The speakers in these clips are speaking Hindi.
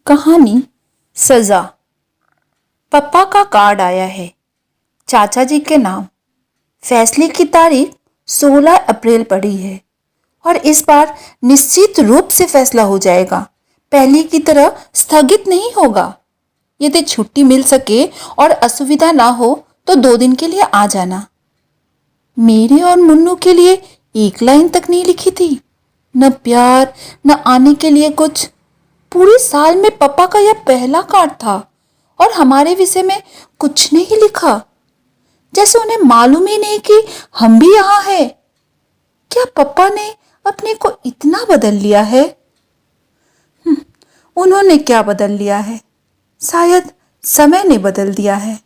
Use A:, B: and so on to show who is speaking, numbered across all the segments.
A: कहानी सजा। पप्पा का कार्ड आया है चाचा जी के नाम। फैसले की तारीख 16 अप्रैल पड़ी है और इस बार निश्चित रूप से फैसला हो जाएगा। पहले की तरह स्थगित नहीं होगा। यदि छुट्टी मिल सके और असुविधा ना हो तो 2 दिन के लिए आ जाना। मेरे और मुन्नू के लिए एक लाइन तक नहीं लिखी थी, न प्यार न आने के लिए कुछ। पूरे साल में पापा का यह पहला कार्ड था और हमारे विषय में कुछ नहीं लिखा, जैसे उन्हें मालूम ही नहीं कि हम भी यहाँ हैं। क्या पापा ने अपने को इतना बदल लिया है? उन्होंने क्या बदल लिया है? शायद समय ने बदल दिया है।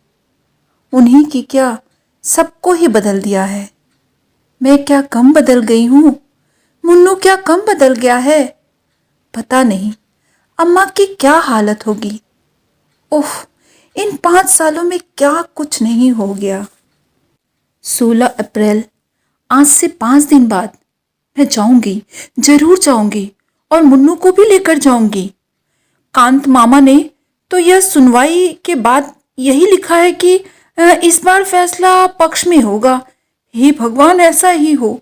A: उन्हीं की क्या, सबको ही बदल दिया है। मैं क्या कम बदल गई हूँ? मुन्नू क्या कम बदल गया है? पता नहीं अम्मा की क्या हालत होगी। उफ, इन 5 सालों में क्या कुछ नहीं हो गया। 16 अप्रैल, आज से 5 दिन बाद मैं जाऊंगी, जरूर जाऊंगी और मुन्नू को भी लेकर जाऊंगी। कांत मामा ने तो यह सुनवाई के बाद यही लिखा है कि इस बार फैसला पक्ष में होगा। हे भगवान, ऐसा ही हो।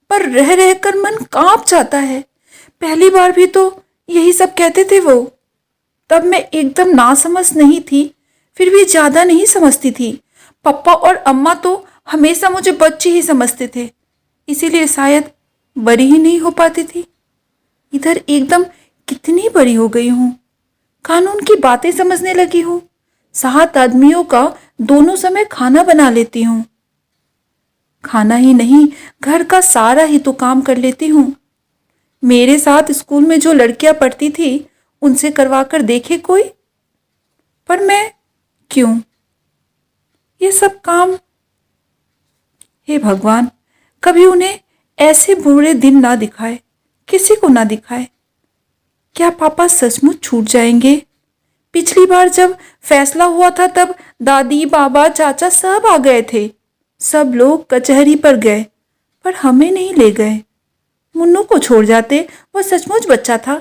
A: पर रह रहकर मन कांप जाता है। पहली बार भी तो यही सब कहते थे वो। तब मैं एकदम नासमझ नहीं थी, फिर भी ज्यादा नहीं समझती थी। पापा और अम्मा तो हमेशा मुझे बच्ची ही समझते थे, इसीलिए शायद बड़ी ही नहीं हो पाती थी। इधर एकदम कितनी बड़ी हो गई हूँ। कानून की बातें समझने लगी हूँ। 7 आदमियों का दोनों समय खाना बना लेती हूँ। खाना ही नहीं, घर का सारा ही तो काम कर लेती हूँ। मेरे साथ स्कूल में जो लड़कियां पढ़ती थी उनसे करवा कर देखे कोई। पर मैं क्यों ये सब काम? हे भगवान, कभी उन्हें ऐसे बुरे दिन ना दिखाए, किसी को ना दिखाए। क्या पापा सचमुच छूट जाएंगे? पिछली बार जब फैसला हुआ था तब दादी, बाबा, चाचा सब आ गए थे। सब लोग कचहरी पर गए, पर हमें नहीं ले गए। मुन्नू को छोड़ जाते, वह सचमुच बच्चा था,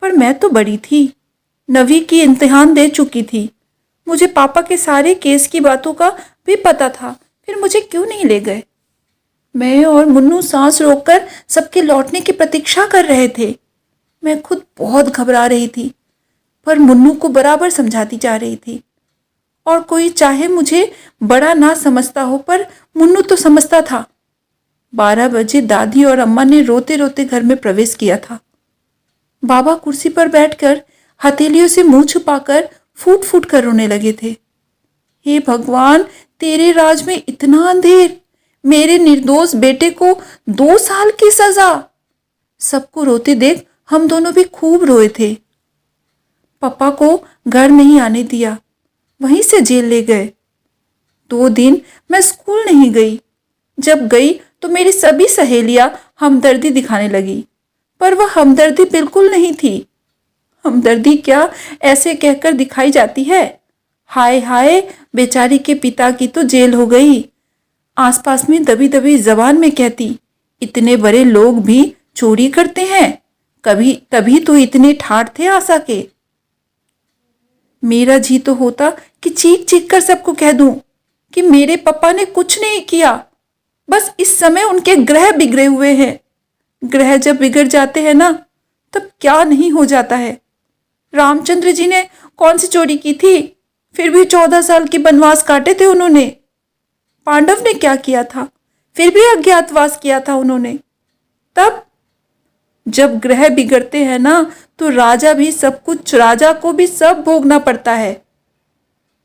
A: पर मैं तो बड़ी थी। 9वीं की इम्तिहान दे चुकी थी। मुझे पापा के सारे केस की बातों का भी पता था, फिर मुझे क्यों नहीं ले गए? मैं और मुन्नू सांस रोककर सबके लौटने की प्रतीक्षा कर रहे थे। मैं खुद बहुत घबरा रही थी, पर मुन्नू को बराबर समझाती जा रही थी। और कोई चाहे मुझे बड़ा ना समझता हो, पर मुन्नू तो समझता था। 12 बजे दादी और अम्मा ने रोते रोते घर में प्रवेश किया था। बाबा कुर्सी पर बैठकर हथेलियों से मुंह छुपाकर फूट फूट कर रोने लगे थे। हे भगवान, तेरे राज में इतना अंधेर, मेरे निर्दोष बेटे को 2 साल की सजा। सबको रोते देख हम दोनों भी खूब रोए थे। पापा को घर नहीं आने दिया, वहीं से जेल ले गए। 2 दिन मैं स्कूल नहीं गई। जब गई तो मेरी सभी सहेलियां हमदर्दी दिखाने लगी, पर वह हमदर्दी बिल्कुल नहीं थी। हमदर्दी क्या ऐसे कहकर दिखाई जाती है? हाय हाय, बेचारी के पिता की तो जेल हो गई। आसपास में दबी दबी जबान में कहती, इतने बड़े लोग भी चोरी करते हैं, कभी तभी तो इतने ठाठ थे आशा के। मेरा जी तो होता कि चीख चीख कर सबको कह दूं कि मेरे पापा ने कुछ नहीं किया, बस इस समय उनके ग्रह बिगड़े हुए हैं। ग्रह जब बिगड़ जाते हैं ना, तब क्या नहीं हो जाता है। रामचंद्र जी ने कौन सी चोरी की थी? फिर भी 14 साल के वनवास काटे थे उन्होंने। पांडव ने क्या किया था? फिर भी अज्ञातवास किया था उन्होंने। तब जब ग्रह बिगड़ते हैं ना, तो राजा भी सब कुछ, राजा को भी सब भोगना पड़ता है।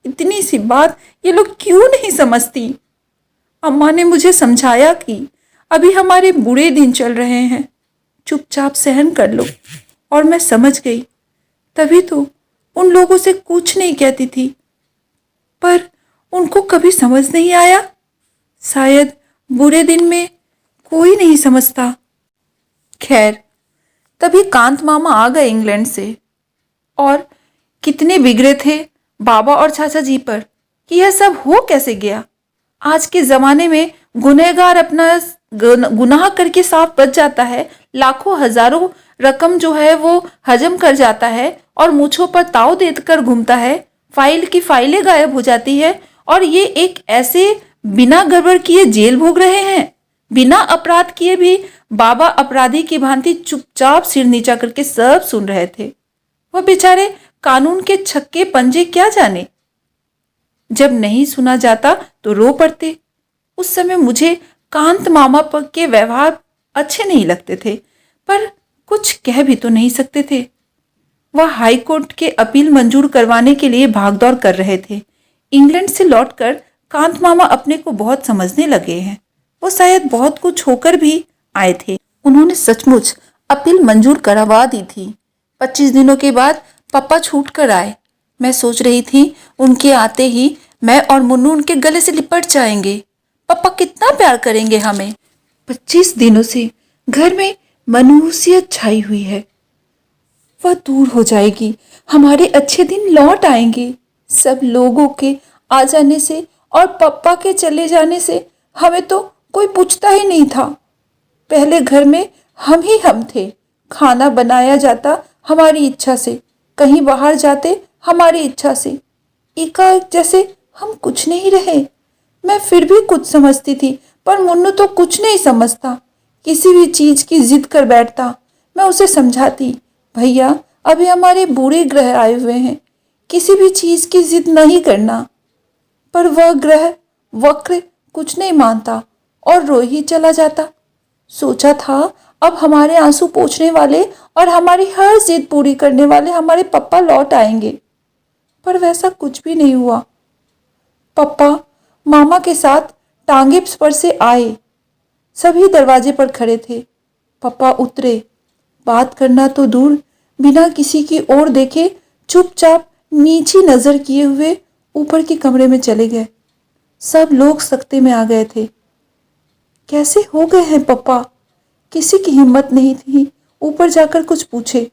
A: इतनी सी बात ये लोग क्यों नहीं समझती? अम्मा ने मुझे समझाया कि अभी हमारे बुरे दिन चल रहे हैं, चुपचाप सहन कर लो। और मैं समझ गई, तभी तो उन लोगों से कुछ नहीं कहती थी। पर उनको कभी समझ नहीं आया। शायद बुरे दिन में कोई नहीं समझता। खैर, तभी कांत मामा आ गए इंग्लैंड से, और कितने बिगड़े थे बाबा और चाचा जी पर कि यह सब हो कैसे गया। आज के जमाने में गुनहगार अपना गुनाह करके साफ बच जाता है, लाखों हजारों रकम जो है वो हजम कर जाता है और मूंछों पर ताव देकर घूमता है। फाइल की फाइलें गायब हो जाती है और ये एक ऐसे बिना गड़बड़ किए जेल भोग रहे हैं। बिना अपराध किए भी बाबा अपराधी की भांति चुपचाप सिर नीचा करके सब सुन रहे थे। वह बेचारे कानून के छक्के पंजे क्या जाने। जब नहीं सुना जाता तो रो पड़ते। उस समय मुझे कांत मामा के व्यवहार अच्छे नहीं लगते थे, पर कुछ कह भी तो नहीं सकते थे। वह हाई कोर्ट के अपील मंजूर करवाने के लिए भागदौड़ कर रहे थे। इंग्लैंड से लौटकर कांत मामा अपने को बहुत समझने लगे हैं। वो शायद बहुत कुछ होकर भी आए थे। उन्होंने सचमुच अपील मंजूर करवा दी थी। 25 दिनों के बाद पापा छूट कर आए। मैं सोच रही थी उनके आते ही मैं और मुन्नू उनके गले से लिपट जाएंगे। पापा कितना प्यार करेंगे हमें। 25 दिनों से घर में मनहूसियत छाई हुई है। वह दूर हो जाएगी, हमारे अच्छे दिन लौट आएंगे। सब लोगों के आ जाने से और पापा के चले जाने से हमें तो कोई पूछता ही नहीं था। पहले घर में हम थे। खाना बनाया जाता हमारी इच्छा से, कहीं बाहर जाते हमारी इच्छा से। एकाएक जैसे हम कुछ नहीं रहे। मैं फिर भी कुछ समझती थी, पर मुन्नू तो कुछ नहीं समझता। किसी भी चीज की जिद कर बैठता। मैं उसे समझाती, भैया अभी हमारे बुरे ग्रह आए हुए हैं, किसी भी चीज की जिद नहीं करना। पर वह ग्रह वक्र कुछ नहीं मानता और रो ही चला जाता। सोचा था अब हमारे आंसू पोंछने वाले और हमारी हर जिद पूरी करने वाले हमारे पापा लौट आएंगे, पर वैसा कुछ भी नहीं हुआ। पापा मामा के साथ टांगे पर से आए। सभी दरवाजे पर खड़े थे। पापा उतरे। बात करना तो दूर, बिना किसी की ओर देखे चुपचाप नीची नजर किए हुए ऊपर के कमरे में चले गए। सब लोग सख्ते में आ गए थे। कैसे हो गए हैं पापा? किसी की हिम्मत नहीं थी ऊपर जाकर कुछ पूछे।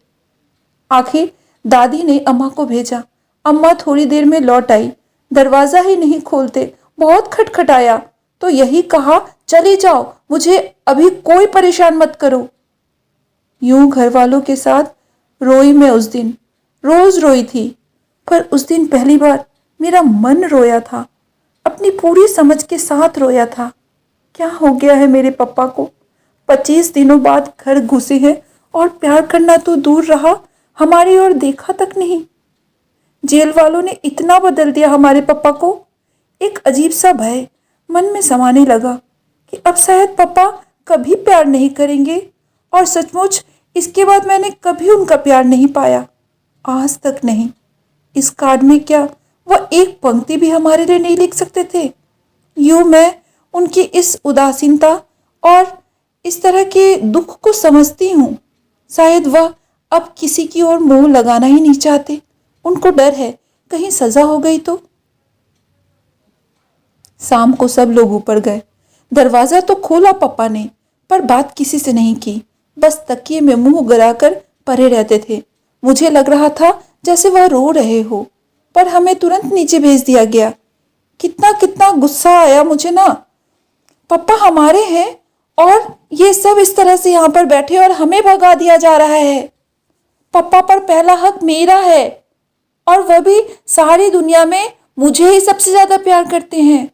A: आखिर दादी ने अम्मा को भेजा। अम्मा थोड़ी देर में लौट आई। दरवाजा ही नहीं खोलते, बहुत खटखटाया तो यही कहा, चली जाओ, मुझे अभी कोई परेशान मत करो। यूं घर वालों के साथ रोई मैं उस दिन। रोज रोई थी, पर उस दिन पहली बार मेरा मन रोया था। अपनी पूरी समझ के साथ रोया था। क्या हो गया है मेरे पापा को? 25 दिनों बाद घर घुसे हैं और प्यार करना तो दूर रहा, हमारी ओर देखा तक नहीं। जेल वालों ने इतना बदल दिया हमारे पापा को। एक अजीब सा भय मन में समाने लगा कि अब शायद पापा कभी प्यार नहीं करेंगे। और सचमुच इसके बाद मैंने कभी उनका प्यार नहीं पाया, आज तक नहीं। इस कार्ड में क्या वह एक पंक्ति भी हमारे लिए नहीं लिख सकते थे? यूं मैं उनकी इस उदासीनता और इस तरह के दुख को समझती हूँ। शायद वह अब किसी की ओर मुंह लगाना ही नहीं चाहते। उनको डर है कहीं सजा हो गई तो। शाम को सब लोग ऊपर गए। दरवाजा तो खोला पापा ने, पर बात किसी से नहीं की। बस तकिए में मुंह गिराकर पड़े रहते थे। मुझे लग रहा था जैसे वह रो रहे हो, पर हमें तुरंत नीचे भेज दिया गया। कितना कितना गुस्सा आया मुझे ना। पापा हमारे हैं और ये सब इस तरह से यहाँ पर बैठे और हमें भगा दिया जा रहा है। पापा पर पहला हक मेरा है और वह भी सारी दुनिया में मुझे ही सबसे ज्यादा प्यार करते हैं।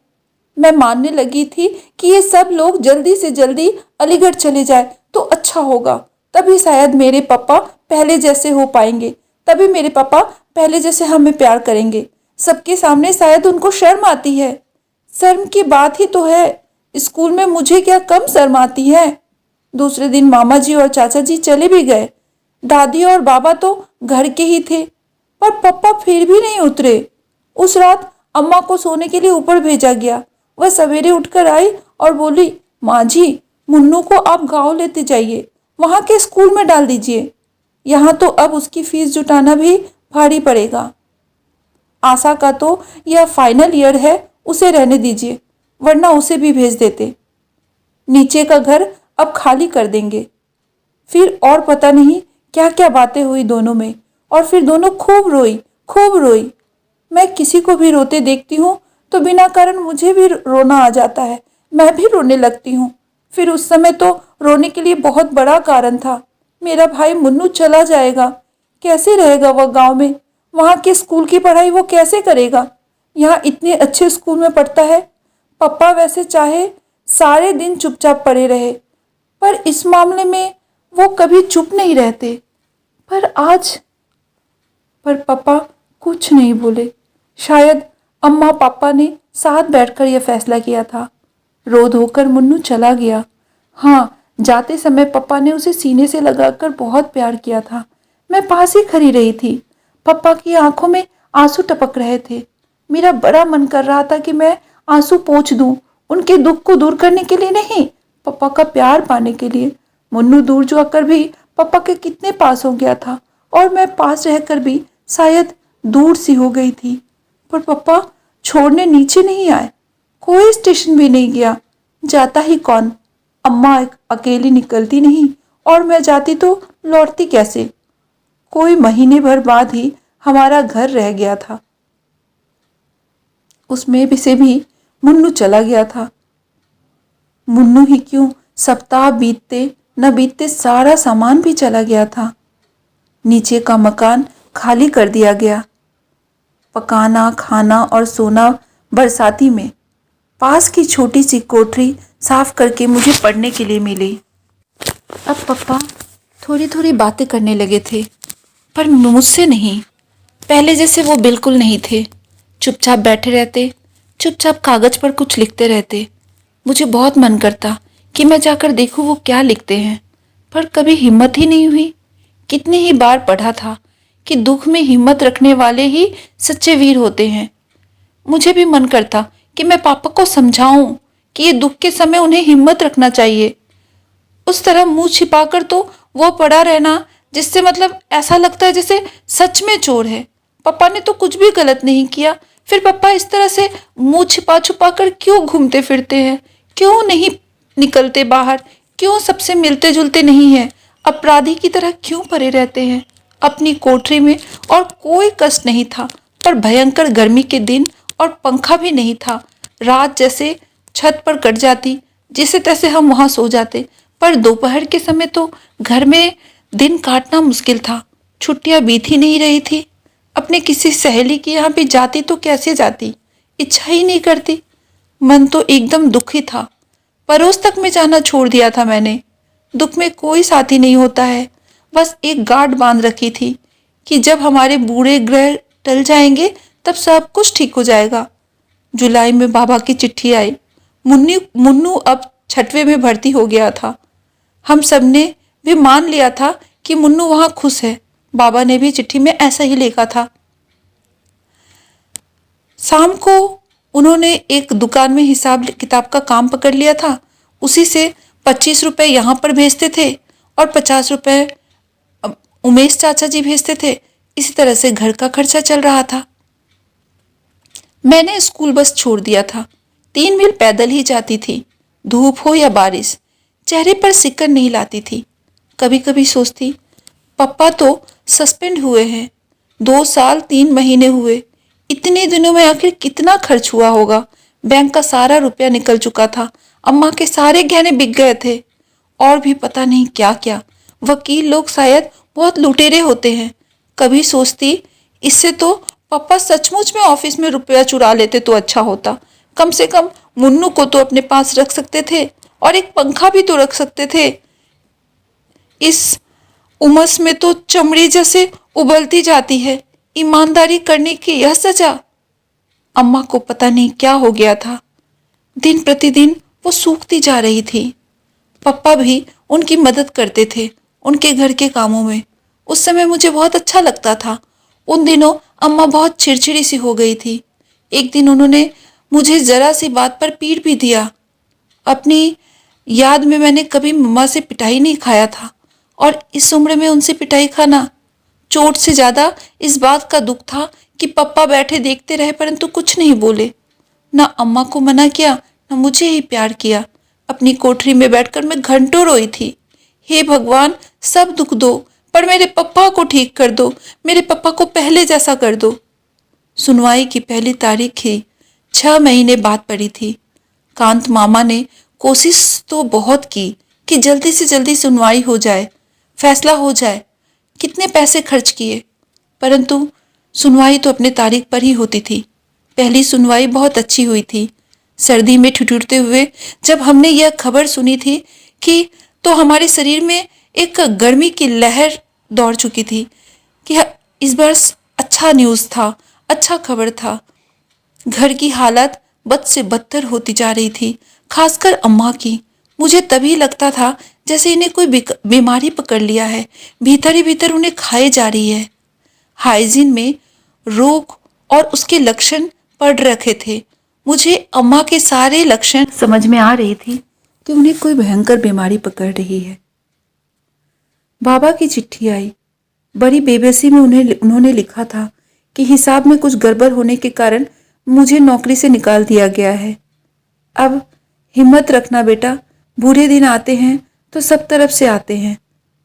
A: मैं मानने लगी थी कि ये सब लोग जल्दी से जल्दी अलीगढ़ चले जाए तो अच्छा होगा। तभी शायद मेरे पापा पहले जैसे हो पाएंगे, तभी मेरे पापा पहले जैसे हमें प्यार करेंगे। सबके सामने शायद उनको शर्म आती है। शर्म की बात ही तो है, स्कूल में मुझे क्या कम शर्म आती है। दूसरे दिन मामा जी और चाचा जी चले भी गए। दादी और बाबा तो घर के ही थे, पर पापा फिर भी नहीं उतरे। उस रात अम्मा को सोने के लिए ऊपर भेजा गया। वह सवेरे उठकर आई और बोली, माँ जी मुन्नू को आप गाँव लेते जाइए, वहाँ के स्कूल में डाल दीजिए। यहाँ तो अब उसकी फीस जुटाना भी भारी पड़ेगा। आशा का तो यह फाइनल ईयर है, उसे रहने दीजिए, वरना उसे भी भेज देते। नीचे का घर अब खाली कर देंगे। फिर और पता नहीं क्या क्या बातें हुई दोनों में, और फिर दोनों खूब रोई। मैं किसी को भी रोते देखती हूँ तो बिना कारण मुझे भी रोना आ जाता है। मैं भी रोने लगती हूँ। फिर उस समय तो रोने के लिए बहुत बड़ा कारण था। मेरा भाई मुन्नू चला जाएगा, कैसे रहेगा वह गांव में? वहाँ के स्कूल की पढ़ाई वो कैसे करेगा? यहाँ इतने अच्छे स्कूल में पढ़ता है। पापा वैसे चाहे सारे दिन चुपचाप पड़े रहे, पर इस मामले में वो कभी चुप नहीं रहते। पर पापा कुछ नहीं बोले। शायद अम्मा पापा ने साथ बैठकर यह फैसला किया था। रो धोकर मुन्नू चला गया। हाँ, जाते समय पापा ने उसे सीने से लगाकर बहुत प्यार किया था। मैं पास ही खड़ी रही थी। पापा की आंखों में आंसू टपक रहे थे। मेरा बड़ा मन कर रहा था कि मैं आंसू पोंछ दूं, उनके दुख को दूर करने के लिए नहीं, पापा का प्यार पाने के लिए। मुन्नू दूर जाकर भी पापा के कितने पास हो गया था, और मैं पास रहकर भी शायद दूर सी हो गई थी। पर पापा छोड़ने नीचे नहीं आए, कोई स्टेशन भी नहीं गया। जाता ही कौन? अम्मा अकेली निकलती नहीं, और मैं जाती तो लौटती कैसे? कोई महीने भर बाद ही हमारा घर रह गया था। उसमें भी से भी मुन्नू चला गया था। मुन्नू ही क्यों, सप्ताह बीतते न बीतते सारा सामान भी चला गया था। नीचे का मकान खाली कर दिया गया। पकाना, खाना और सोना बरसाती में। पास की छोटी सी कोठरी साफ करके मुझे पढ़ने के लिए मिली। अब पापा थोड़ी थोड़ी बातें करने लगे थे, पर मुझसे नहीं। पहले जैसे वो बिल्कुल नहीं थे। चुपचाप बैठे रहते, चुपचाप कागज पर कुछ लिखते रहते। मुझे बहुत मन करता कि मैं जाकर देखूं वो क्या लिखते हैं, पर कभी हिम्मत ही नहीं हुई। कितनी ही बार पढ़ा था कि दुख में हिम्मत रखने वाले ही सच्चे वीर होते हैं। मुझे भी मन करता कि मैं पापा को समझाऊं कि ये दुख के समय उन्हें हिम्मत रखना चाहिए। उस तरह मुंह छिपाकर तो वो पड़ा रहना, जिससे मतलब ऐसा लगता है जैसे सच में चोर है। पापा ने तो कुछ भी गलत नहीं किया, फिर पापा इस तरह से मुंह छिपा छुपा कर क्यों घूमते फिरते हैं? क्यों नहीं निकलते बाहर? क्यों सबसे मिलते जुलते नहीं हैं? अपराधी की तरह क्यों पड़े रहते हैं अपनी कोठरी में? और कोई कष्ट नहीं था, पर भयंकर गर्मी के दिन, और पंखा भी नहीं था। रात जैसे छत पर कट जाती, जैसे तैसे हम वहां सो जाते। पर दोपहर के समय तो घर में दिन काटना मुश्किल था। छुट्टियां बीत ही नहीं रही थी। अपने किसी सहेली की यहाँ भी जाती तो कैसे जाती? इच्छा ही नहीं करती। मन तो एकदम दुखी था। पड़ोस तक में जाना छोड़ दिया था मैंने। दुख में कोई साथी नहीं होता है। बस एक गांठ बांध रखी थी कि जब हमारे बूढ़े ग्रह टल जाएंगे तब सब कुछ ठीक हो जाएगा। जुलाई में बाबा की चिट्ठी आई। मुन्नू अब 6वीं में भर्ती हो गया था। हम सबने भी मान लिया था कि मुन्नू वहां खुश है। बाबा ने भी चिट्ठी में ऐसा ही लिखा था। शाम को उन्होंने एक दुकान में हिसाब किताब का काम पकड़ लिया था। उसी से 25 रुपए यहाँ पर भेजते थे और 50 रुपए उमेश चाचा जी भेजते थे। इसी तरह से घर का खर्चा चल रहा था। मैंने स्कूल बस छोड़ दिया था। 3 मील पैदल ही जाती थी, धूप हो या बारिश। चेहरे पर सिक्कन नहीं लाती थी। कभी कभी सोचती, पापा तो सस्पेंड हुए हैं, 2 साल 3 महीने हुए। इतने दिनों में आखिर कितना खर्च हुआ होगा? बैंक का सारा रुपया निकल चुका था। अम्मा के सारे गहने बिक गए थे, और भी पता नहीं क्या क्या। वकील लोग शायद बहुत लुटेरे होते हैं। कभी सोचती, इससे तो पापा सचमुच में ऑफिस में रुपया चुरा लेते तो अच्छा होता। कम से कम मुन्नू को तो अपने पास रख सकते थे, और एक पंखा भी तो रख सकते थे। इस उमस में तो चमड़ी जैसे उबलती जाती है। ईमानदारी करने की यह सजा। अम्मा को पता नहीं क्या हो गया था। दिन प्रतिदिन वो सूखती जा रही थी। पापा भी उनकी मदद करते थे उनके घर के कामों में। उस समय मुझे बहुत अच्छा लगता था। उन दिनों अम्मा बहुत चिड़चिड़ी सी हो गई थी। एक दिन उन्होंने मुझे जरा सी बात पर पीट भी दिया। अपनी याद में मैंने कभी मम्मा से पिटाई नहीं खाया था, और इस उम्र में उनसे पिटाई खाना। चोट से ज्यादा इस बात का दुख था कि पापा बैठे देखते रहे परंतु कुछ नहीं बोले। ना अम्मा को मना किया, ना मुझे ही प्यार किया। अपनी कोठरी में बैठकर मैं घंटों रोई थी। हे भगवान, सब दुख दो, पर मेरे पापा को ठीक कर दो। मेरे पापा को पहले जैसा कर दो। सुनवाई की पहली तारीख ही 6 महीने बाद पड़ी थी। कांत मामा ने कोशिश तो बहुत की कि जल्दी से जल्दी सुनवाई हो जाए। फैसला हो जाए। कितने पैसे खर्च किए, परंतु सुनवाई तो अपने तारीख पर ही होती थी। पहली सुनवाई बहुत अच्छी हुई थी। सर्दी में ठिठुरते हुए जब हमने यह खबर सुनी थी कि, तो हमारे शरीर में एक गर्मी की लहर दौड़ चुकी थी कि इस बार अच्छा न्यूज़ था, अच्छा खबर था। घर की हालत बद से बदतर होती जा रही थी, खासकर अम्मा की। मुझे तभी लगता था जैसे इन्हें कोई बीमारी पकड़ लिया है, भीतर ही भीतर उन्हें खाए जा रही है। हाइजीन में रोग और उसके लक्षण पढ़ रखे थे। मुझे अम्मा के सारे लक्षण समझ में आ रही थी कि उन्हें कोई भयंकर बीमारी पकड़ रही है। बाबा की चिट्ठी आई। बड़ी बेबसी में उन्होंने लिखा था कि हिसाब में कुछ गड़बड़ होने के कारण मुझे नौकरी से निकाल दिया गया है। अब हिम्मत रखना बेटा, बुरे दिन आते हैं तो सब तरफ से आते हैं,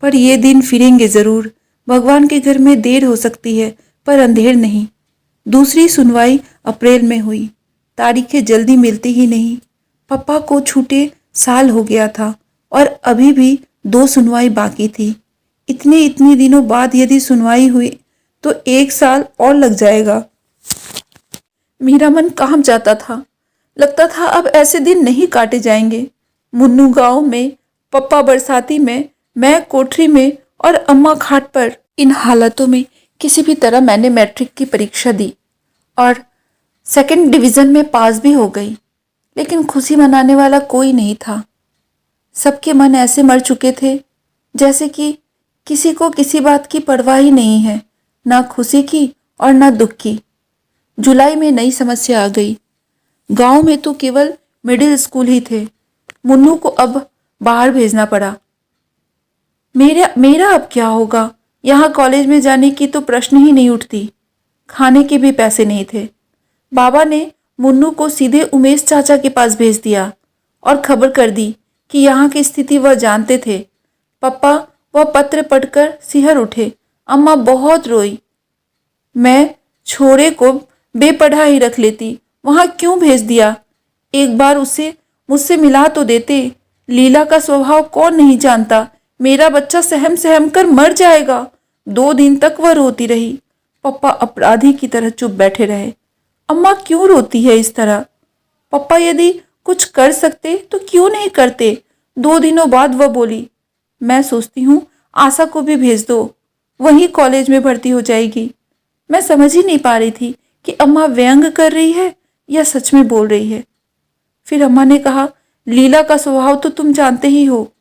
A: पर ये दिन फिरेंगे जरूर। भगवान के घर में देर हो सकती है पर अंधेर नहीं। दूसरी सुनवाई अप्रैल में हुई। तारीखें जल्दी मिलती ही नहीं। पापा को छूटे साल हो गया था और अभी भी 2 सुनवाई बाकी थी। इतने दिनों बाद यदि सुनवाई हुई तो 1 साल और लग जाएगा। मेरा मन कांप जाता था। लगता था अब ऐसे दिन नहीं काटे जाएंगे। मुन्नू गांव में, पप्पा बरसाती में, मैं कोठरी में और अम्मा खाट पर। इन हालातों में किसी भी तरह मैंने मैट्रिक की परीक्षा दी और 2nd डिवीज़न में पास भी हो गई, लेकिन खुशी मनाने वाला कोई नहीं था। सबके मन ऐसे मर चुके थे जैसे कि किसी को किसी बात की परवाह ही नहीं है, ना खुशी की और ना दुख की। जुलाई में नई समस्या आ गई। गांव में तो केवल मिडिल स्कूल ही थे। मुन्नू को अब बाहर भेजना पड़ा। मेरा अब क्या होगा? यहाँ कॉलेज में जाने की तो प्रश्न ही नहीं उठती। खाने के भी पैसे नहीं थे। बाबा ने मुन्नू को सीधे उमेश चाचा के पास भेज दिया और खबर कर दी कि यहाँ की स्थिति वह जानते थे। पापा वह पत्र पढ़कर सिहर उठे। अम्मा बहुत रोई। मैं छोरे को बेपढ़ा ही रख लेती, वहाँ क्यों भेज दिया? एक बार उसे मुझसे मिला तो देते। लीला का स्वभाव कौन नहीं जानता। मेरा बच्चा सहम सहम कर मर जाएगा। 2 दिन तक वह रोती रही। पापा अपराधी की तरह चुप बैठे रहे। अम्मा क्यों रोती है इस तरह? पापा यदि कुछ कर सकते तो क्यों नहीं करते? 2 दिनों बाद वह बोली, मैं सोचती हूँ आशा को भी भेज दो, वहीं कॉलेज में भर्ती हो जाएगी। मैं समझ ही नहीं पा रही थी कि अम्मा व्यंग कर रही है या सच में बोल रही है। फिर अम्मा ने कहा, लीला का स्वभाव तो तुम जानते ही हो।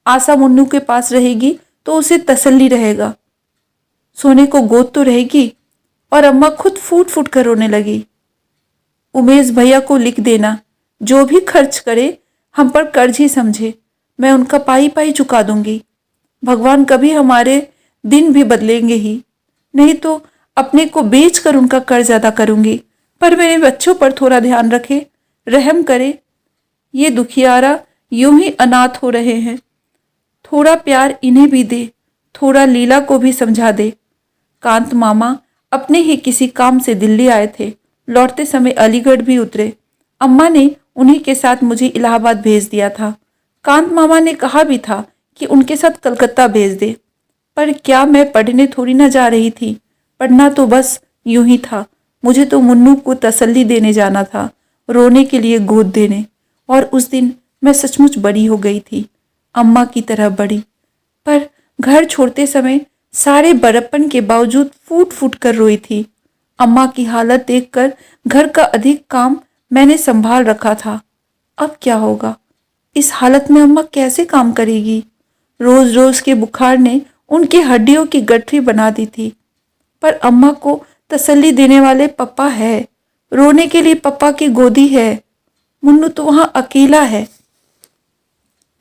A: आशा मुन्नू के पास रहेगी तो उसे तसल्ली रहेगा, सोने को गोद तो रहेगी। और अम्मा खुद फूट फूट कर रोने लगी। उमेश भैया को लिख देना, जो भी खर्च करे हम पर कर्ज ही समझे, मैं उनका पाई पाई चुका दूंगी। भगवान कभी हमारे दिन भी बदलेंगे ही, नहीं तो अपने को बेच कर उनका कर्ज अदा करूंगी। पर मेरे बच्चों पर थोड़ा ध्यान रखे, रहम करे। ये दुखियारा यूं ही अनाथ हो रहे हैं। थोड़ा प्यार इन्हें भी दे, थोड़ा लीला को भी समझा दे। कांत मामा अपने ही किसी काम से दिल्ली आए थे। लौटते समय अलीगढ़ भी उतरे। अम्मा ने उन्हीं के साथ मुझे इलाहाबाद भेज दिया था। कांत मामा ने कहा भी था कि उनके साथ कलकत्ता भेज दे, पर क्या मैं पढ़ने थोड़ी ना जा रही थी। पढ़ना तो बस यूं ही था। मुझे तो मुन्नू को तसल्ली देने जाना था, रोने के लिए गोद देने। और उस दिन मैं सचमुच बड़ी हो गई थी, अम्मा की तरह बड़ी। पर घर छोड़ते समय सारे बड़प्पन के बावजूद फूट फूट कर रोई थी। अम्मा की हालत देखकर घर का अधिक काम मैंने संभाल रखा था। अब क्या होगा? इस हालत में अम्मा कैसे काम करेगी? रोज रोज के बुखार ने उनकी हड्डियों की गठरी बना दी थी। पर अम्मा को तसल्ली देने वाले पापा है, रोने के लिए पापा की गोदी है। मुन्नू तो वहां अकेला है।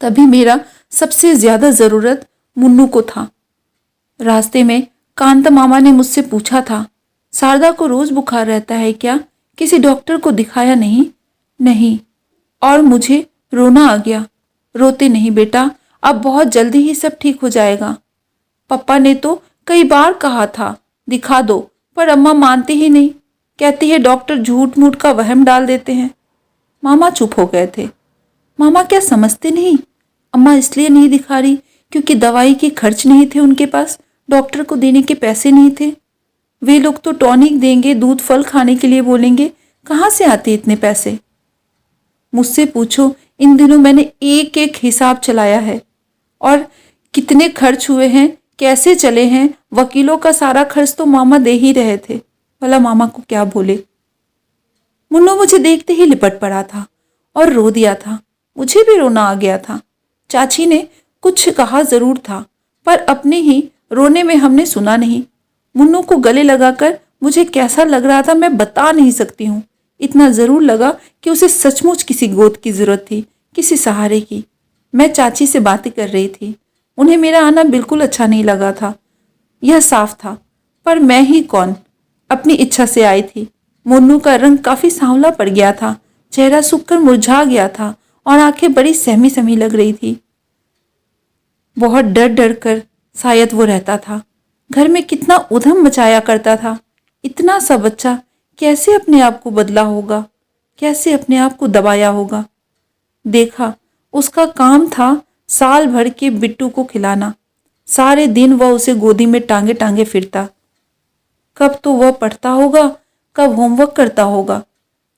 A: तभी मेरा सबसे ज्यादा जरूरत मुन्नू को था। रास्ते में कांता मामा ने मुझसे पूछा था, शारदा को रोज बुखार रहता है क्या? किसी डॉक्टर को दिखाया नहीं? नहीं। और मुझे रोना आ गया। रोते नहीं बेटा, अब बहुत जल्दी ही सब ठीक हो जाएगा। पापा ने तो कई बार कहा था दिखा दो, पर अम्मा मानती ही नहीं। कहती है डॉक्टर झूठ मूठ का वहम डाल देते हैं। मामा चुप हो गए थे। मामा क्या समझते नहीं? अम्मा इसलिए नहीं दिखा रही क्योंकि दवाई के खर्च नहीं थे उनके पास, डॉक्टर को देने के पैसे नहीं थे। वे लोग तो टॉनिक देंगे, दूध फल खाने के लिए बोलेंगे, कहाँ से आते इतने पैसे? मुझसे पूछो, इन दिनों मैंने एक एक हिसाब चलाया है और कितने खर्च हुए हैं, कैसे चले हैं। वकीलों का सारा खर्च तो मामा दे ही रहे थे, भला मामा को क्या बोले। मुन्नू मुझे देखते ही लिपट पड़ा था और रो दिया था। मुझे भी रोना आ गया था। चाची ने कुछ कहा जरूर था, पर अपने ही रोने में हमने सुना नहीं। मुन्नू को गले लगाकर मुझे कैसा लग रहा था मैं बता नहीं सकती हूँ। इतना जरूर लगा कि उसे सचमुच किसी गोद की जरूरत थी, किसी सहारे की। मैं चाची से बातें कर रही थी। उन्हें मेरा आना बिल्कुल अच्छा नहीं लगा था, यह साफ था। पर मैं ही कौन, अपनी इच्छा से आई थी। मुन्नू का रंग काफी सांवला पड़ गया था, चेहरा सूखकर मुरझा गया था और आंखें बड़ी सहमी सहमी लग रही थी। बहुत डर डर कर शायद वो रहता था। घर में कितना उधम मचाया करता था। इतना सा बच्चा कैसे अपने आप को बदला होगा, कैसे अपने आप को दबाया होगा। देखा, उसका काम था साल भर के बिट्टू को खिलाना। सारे दिन वह उसे गोदी में टांगे टांगे फिरता। कब तो वह पढ़ता होगा, कब होमवर्क करता होगा।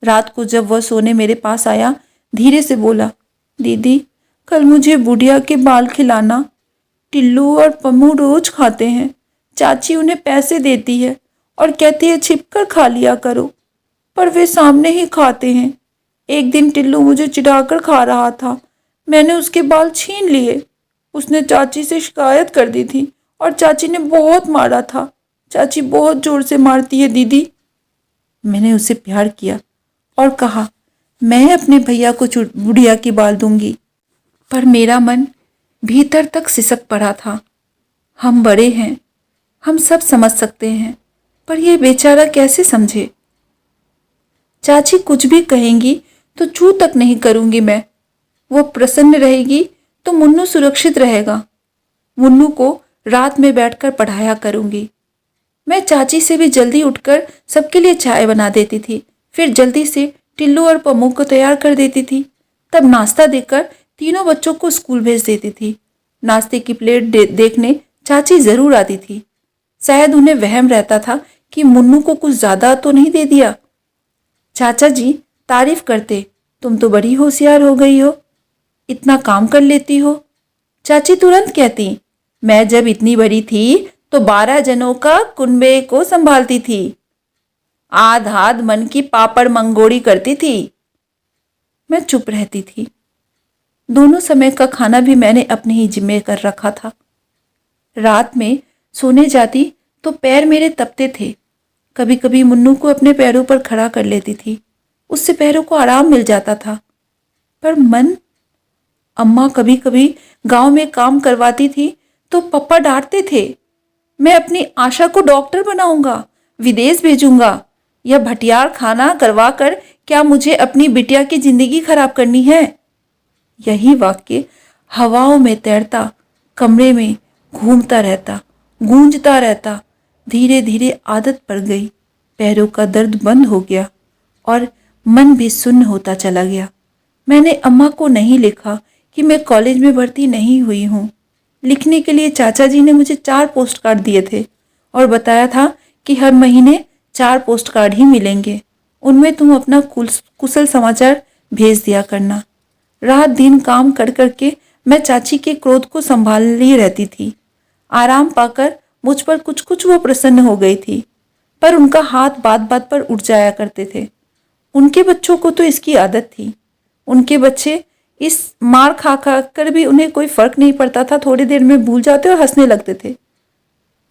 A: रात को जब वह सोने मेरे पास आया, धीरे से बोला, दीदी कल मुझे बुढ़िया के बाल खिलाना। टिल्लू और पम्मू रोज खाते हैं। चाची उन्हें पैसे देती है और कहती है छिपकर खा लिया करो, पर वे सामने ही खाते हैं। एक दिन टिल्लू मुझे चिढ़ाकर खा रहा था, मैंने उसके बाल छीन लिए। उसने चाची से शिकायत कर दी थी और चाची ने बहुत मारा था। चाची बहुत जोर से मारती है दीदी। मैंने उसे प्यार किया और कहा, मैं अपने भैया को बुढ़िया के बाल दूंगी। पर मेरा मन भीतर तक सिसक पड़ा था। हम बड़े हैं, हम सब समझ सकते हैं, पर यह बेचारा कैसे समझे। चाची कुछ भी कहेंगी तो छू तक नहीं करूंगी मैं। वो प्रसन्न रहेगी तो मुन्नू सुरक्षित रहेगा। मुन्नू को रात में बैठकर पढ़ाया करूंगी। मैं चाची से भी जल्दी उठकर सबके लिए चाय बना देती थी, फिर जल्दी से टिल्लू और पम्मू को तैयार कर देती थी। तब नाश्ता देकर तीनों बच्चों को स्कूल भेज देती थी। नाश्ते की प्लेट देखने चाची जरूर आती थी। शायद उन्हें वहम रहता था कि मुन्नू को कुछ ज्यादा तो नहीं दे दिया। चाचा जी तारीफ करते, तुम तो बड़ी होशियार हो गई हो, इतना काम कर लेती हो। चाची तुरंत कहती, मैं जब इतनी बड़ी थी तो 12 जनों का कुनबे को संभालती थी, आध आध मन की पापड़ मंगोड़ी करती थी। मैं चुप रहती थी। दोनों समय का खाना भी मैंने अपने ही जिम्मे कर रखा था। रात में सोने जाती तो पैर मेरे तपते थे। कभी कभी मुन्नू को अपने पैरों पर खड़ा कर लेती थी, उससे पैरों को आराम मिल जाता था। पर मन, अम्मा कभी कभी गांव में काम करवाती थी तो पप्पा डांटते थे। मैं अपनी आशा को डॉक्टर बनाऊंगा, विदेश भेजूंगा। यह भटियार खाना करवा कर क्या मुझे अपनी बिटिया की जिंदगी खराब करनी है? यही वाक्य हवाओं में तैरता कमरे में घूमता रहता, गूंजता रहता। धीरे धीरे आदत पड़ गई। पैरों का दर्द बंद हो गया और मन भी सुन्न होता चला गया। मैंने अम्मा को नहीं लिखा कि मैं कॉलेज में भर्ती नहीं हुई हूँ। लिखने के लिए चाचा जी ने मुझे 4 पोस्ट कार्ड दिए थे और बताया था कि हर महीने 4 पोस्ट कार्ड ही मिलेंगे, उनमें तुम अपना कुशल समाचार भेज दिया करना। रात दिन काम कर करके मैं चाची के क्रोध को संभाल ली रहती थी। आराम पाकर मुझ पर कुछ कुछ वो प्रसन्न हो गई थी, पर उनका हाथ बात बात पर उठ जाया करते थे। उनके बच्चों को तो इसकी आदत थी। उनके बच्चे इस मार खा खा कर भी उन्हें कोई फर्क नहीं पड़ता था, थोड़ी देर में भूल जाते और हंसने लगते थे।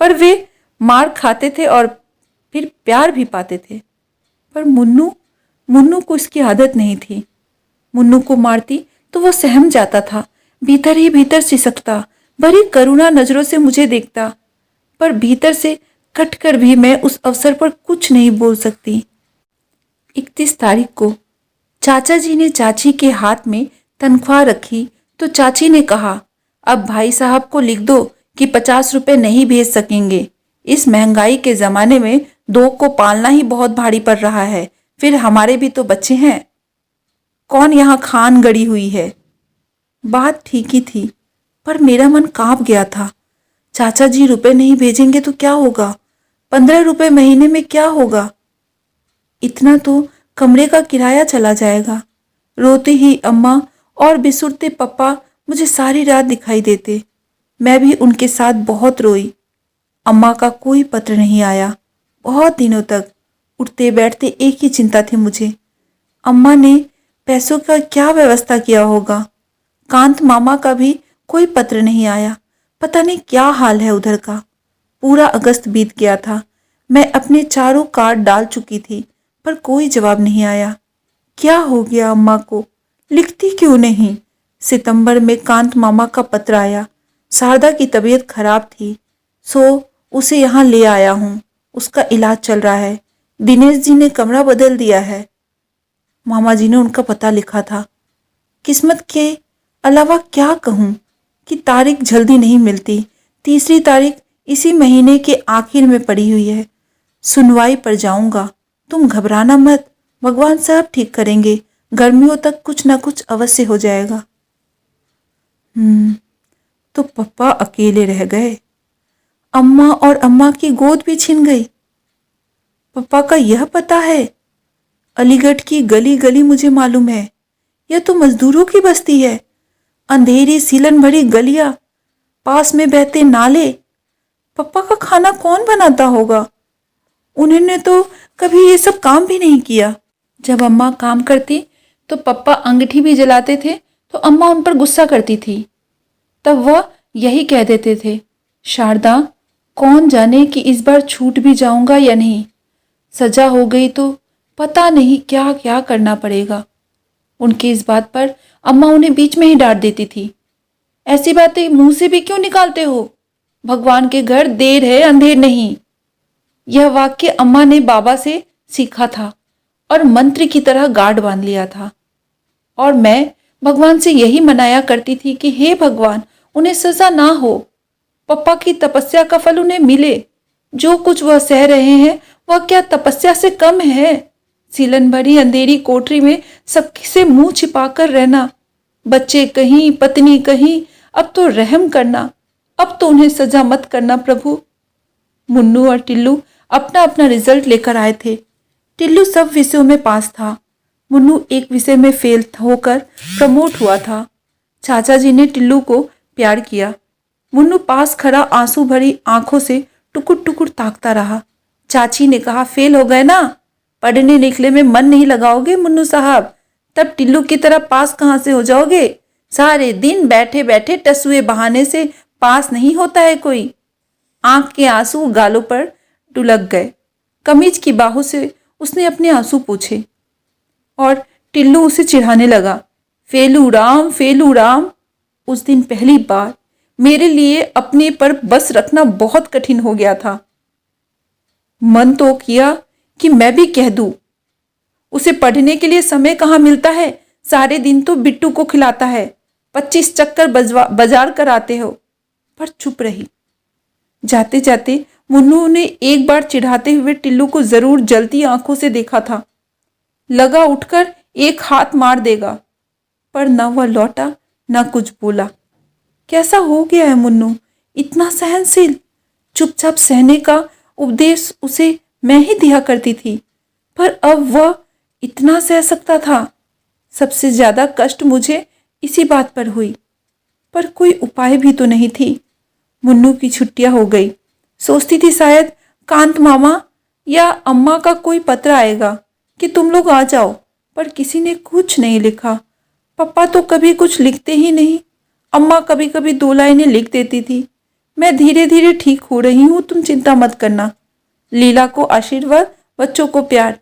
A: पर वे मार खाते थे और फिर प्यार भी पाते थे। पर मुन्नू को इसकी आदत नहीं थी। मुन्नू को मारती तो वो सहम जाता था, भीतर ही भीतर सिसकता, बड़ी करुणा नजरों से मुझे देखता। पर भीतर से कटकर भी मैं उस अवसर पर कुछ नहीं बोल सकती। 31 तारीख को चाचा जी ने चाची के हाथ में तनख्वाह रखी तो चाची ने कहा, अब भाई साहब को लिख दो कि 50 रुपए नहीं भेज सकेंगे। इस महंगाई के जमाने में 2 को पालना ही बहुत भारी पड़ रहा है, फिर हमारे भी तो बच्चे हैं। कौन यहाँ खान गड़ी हुई है। बात ठीक ही थी, पर मेरा मन कांप गया था। चाचा जी रुपए नहीं भेजेंगे तो क्या होगा? 15 रुपए महीने में क्या होगा? इतना तो कमरे का किराया चला जाएगा। रोती ही अम्मा और बिसुरते पप्पा मुझे सारी रात दिखाई देते। मैं भी उनके साथ बहुत रोई। अम्मा का कोई पत्र नहीं आया। बहुत दिनों तक उठते बैठते एक ही चिंता थी मुझे, अम्मा ने पैसों का क्या व्यवस्था किया होगा। कांत मामा का भी कोई पत्र नहीं आया। पता नहीं क्या हाल है उधर का। पूरा अगस्त बीत गया था। मैं अपने चारों कार्ड डाल चुकी थी, पर कोई जवाब नहीं आया। क्या हो गया अम्मा को? लिखती क्यों नहीं? सितंबर में कांत मामा का पत्र आया। शारदा की तबीयत खराब थी, सो उसे यहाँ ले आया हूँ। उसका इलाज चल रहा है। दिनेश जी ने कमरा बदल दिया है। मामा जी ने उनका पता लिखा था। किस्मत के अलावा क्या कहूँ कि तारीख जल्दी नहीं मिलती। 3री तारीख इसी महीने के आखिर में पड़ी हुई है। सुनवाई पर जाऊंगा। तुम घबराना मत, भगवान सब ठीक करेंगे। गर्मियों तक कुछ ना कुछ अवश्य हो जाएगा। तो पप्पा अकेले रह गए। अम्मा और अम्मा की गोद भी छिन गई। पप्पा का यह पता है। अलीगढ़ की गली गली मुझे मालूम है। यह तो मजदूरों की बस्ती है। अंधेरी सीलन भरी गलियां, पास में बहते नाले। पप्पा का खाना कौन बनाता होगा? उन्होंने तो कभी ये सब काम भी नहीं किया। जब अम्मा काम करती तो पप्पा अंगीठी भी जलाते थे तो अम्मा उन पर गुस्सा करती थी। तब वह यही कह देते थे, शारदा, कौन जाने कि इस बार छूट भी जाऊंगा या नहीं। सजा हो गई तो पता नहीं क्या क्या करना पड़ेगा। उनकी इस बात पर अम्मा उन्हें बीच में ही डांट देती थी। ऐसी बातें मुंह से भी क्यों निकालते हो? भगवान के घर देर है अंधेर नहीं। यह वाक्य अम्मा ने बाबा से सीखा था और मंत्र की तरह गार्ड बांध लिया था। और मैं भगवान से यही मनाया करती थी कि हे भगवान, उन्हें सजा ना हो। पप्पा की तपस्या का फल उन्हें मिले। जो कुछ वह सह रहे हैं वह क्या तपस्या से कम है? सीलन भरी अंधेरी कोठरी में सबसे मुंह छिपाकर रहना। बच्चे कहीं, पत्नी कहीं। अब तो रहम करना। अब तो उन्हें सजा मत करना प्रभु। मुन्नू और टिल्लू अपना अपना रिजल्ट लेकर आए थे। टिल्लू सब विषयों में पास था। मुन्नू एक विषय में फेल होकर प्रमोट हुआ था। चाचा जी ने टिल्लू को प्यार किया। मुन्नू पास खड़ा आंसू भरी आंखों से टुकुर टुकुर ताकता रहा। चाची ने कहा, फेल हो गए ना, पढ़ने लिखने में मन नहीं लगाओगे मुन्नू साहब, तब टिल्लू की तरह पास कहाँ से हो जाओगे? सारे दिन बैठे बैठे टसुए बहाने से पास नहीं होता है कोई। आंख के आंसू गालों पर डुलक गए। कमीज की बाहों से उसने अपने आंसू पूछे और टिल्लू उसे चिढ़ाने लगा, फेलू राम फेलू राम। उस दिन पहली बार मेरे लिए अपने पर बस रखना बहुत कठिन हो गया था। मन तो किया कि मैं भी कह दूं, उसे पढ़ने के लिए समय कहाँ मिलता है? सारे दिन तो बिट्टू को खिलाता है, 25 चक्कर बाजार कर आते हो। पर चुप रही। जाते जाते मुन्नू ने एक बार चिढ़ाते हुए टिल्लू को जरूर जलती आंखों से देखा था। लगा उठकर एक हाथ मार देगा, पर न वह लौटा न कुछ बोला। कैसा हो गया है मुन्नू, इतना सहनशील? चुपचाप सहने का उपदेश उसे मैं ही दिया करती थी, पर अब वह इतना सह सकता था। सबसे ज्यादा कष्ट मुझे इसी बात पर हुई, पर कोई उपाय भी तो नहीं थी। मुन्नू की छुट्टियां हो गई। सोचती थी शायद कांत मामा या अम्मा का कोई पत्र आएगा कि तुम लोग आ जाओ, पर किसी ने कुछ नहीं लिखा। पापा तो कभी कुछ लिखते ही नहीं। अम्मा कभी कभी 2 लाइनें लिख देती थी, मैं धीरे धीरे ठीक हो रही हूँ, तुम चिंता मत करना। लीला को आशीर्वाद, बच्चों को प्यार।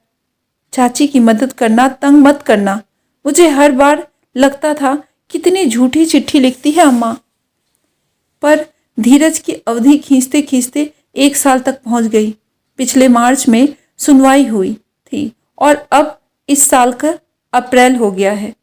A: चाची की मदद करना, तंग मत करना। मुझे हर बार लगता था कितनी झूठी चिट्ठी लिखती है अम्मा। पर धीरज की अवधि खींचते खींचते 1 साल तक पहुंच गई। पिछले मार्च में सुनवाई हुई थी और अब इस साल का अप्रैल हो गया है।